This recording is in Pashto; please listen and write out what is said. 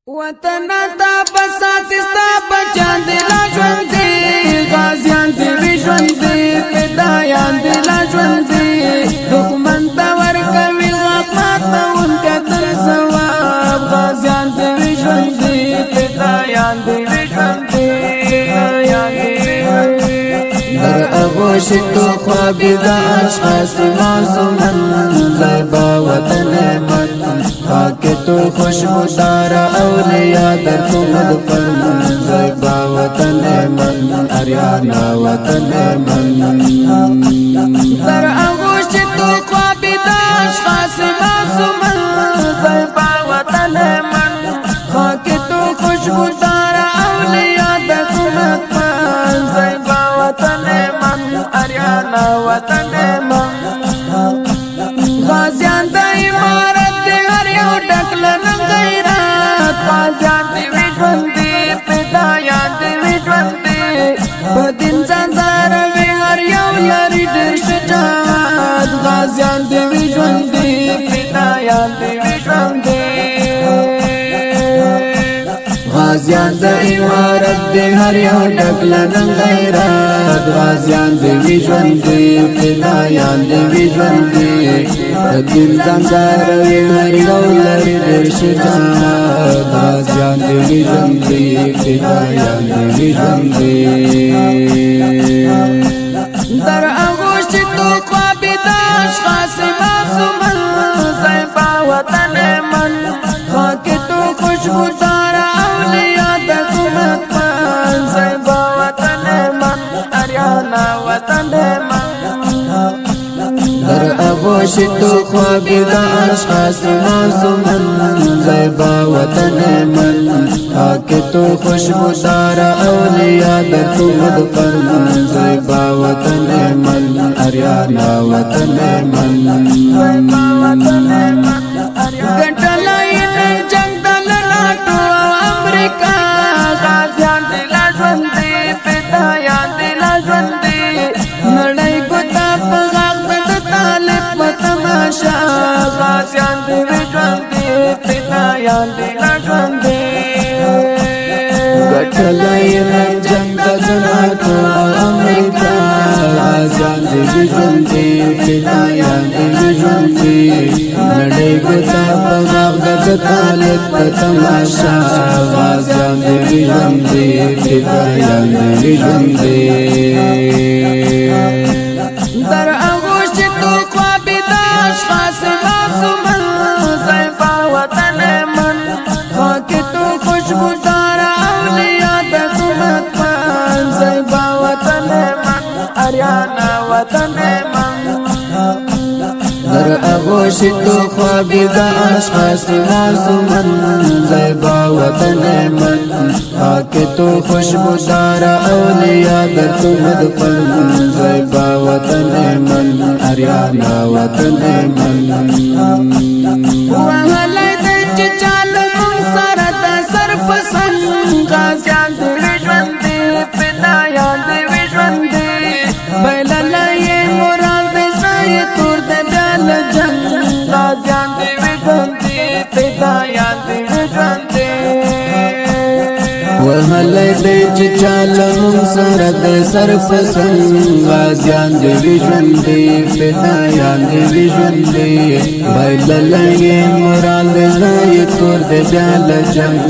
وطن تا بسات ستا بچان دی لا ژوند دی غازیان دی وی ژوند دی فدایان دی لا ژوند دی دښمن تا ورکوي غفلت اون کتر ثواب غازیان دی وی ژوند دی فدایان دی وی ژوند دی در اغوش تو خوابی دا اشخاص معصومن زیبا وطن من خاک تو خوشبودار اولیاء در تو مدفن زیبا وطن من اریانا وطن من در اغوش تو خوابی دا اشخاص معصومن زیبا وطن من خاک تو خوشبودار اولیاء در تو مدفن زیبا وطن من اریانا وطن من غازیان د امارت دی هر یو ډکل نن غیرت غازیان دی وی ژوند دی فدایان دی وی ژوند دی په دین ځان زاروي هر یو لري ډېر شجاعت غازیان دی وی ژوند دی فدایان دی وی ژوند دی غازیان د امارت دی هر یو ډکل نن غیرت غازیان دی وی ژوند دی فدایان دی وی ژوند دی دین زنګاروي هر یو لري ډېر شجاعت غازیان دی وی ژوند دی فدایان دی وی ژوند دی در اغوش تو خوابی د اشخاص معصومن زیبا وطن من خاک تو خوشبودار اولیاء د کومت من زیبا وطن من اریانا وطن من در اغوش تو خوابی دا اشخاص معصومن زیبا وطن من خاک تو خوشبودار اولیاء در تو مدفن زیبا وطن من اریانا وطن من گټلای جنگ دل ناټو امریکا غازیان دی لا ژوند دی فدایان دی لا ژوند دی نړۍ ګوتا په تماشا غازیان دی وی ژوند دی فدایان دی لا ژوند دی ګټلای نن جنگ د جناتو امریکا غازیان دی وی ژوند دی فدایان دی وی ژوند دی نړۍ ګوتا په غاغد طالب په تماشا غازیان دی وی ژوند دی فدایان دی وی ژوند دی در اغوش تو خوابی د اشخاص معصومن زیبا وطن من خاک تو خوشبودار اولیاء د کومت من زیبا وطن من اریانا وطن من در اغوش تو خوابی د اشخاص معصومن زیبا وطن من خاک تو خوشبودار اولیاء در تو مدفن زیبا وطن من اریانا وطن من وهلی د چال مون سره د صرف سن غازیان دی وی ژوند دی فدایان دی وی ژوند دی بللای مراد دی سای تور د جال جنگ غازیان دی وی ژوند دی فدایان دی وی ژوند دی وهلی د چال مون سره د صرف سن غازیان دی وی ژوند دی فدایان دی وی ژوند دی بللای مراد دی سای تور د جال جنگ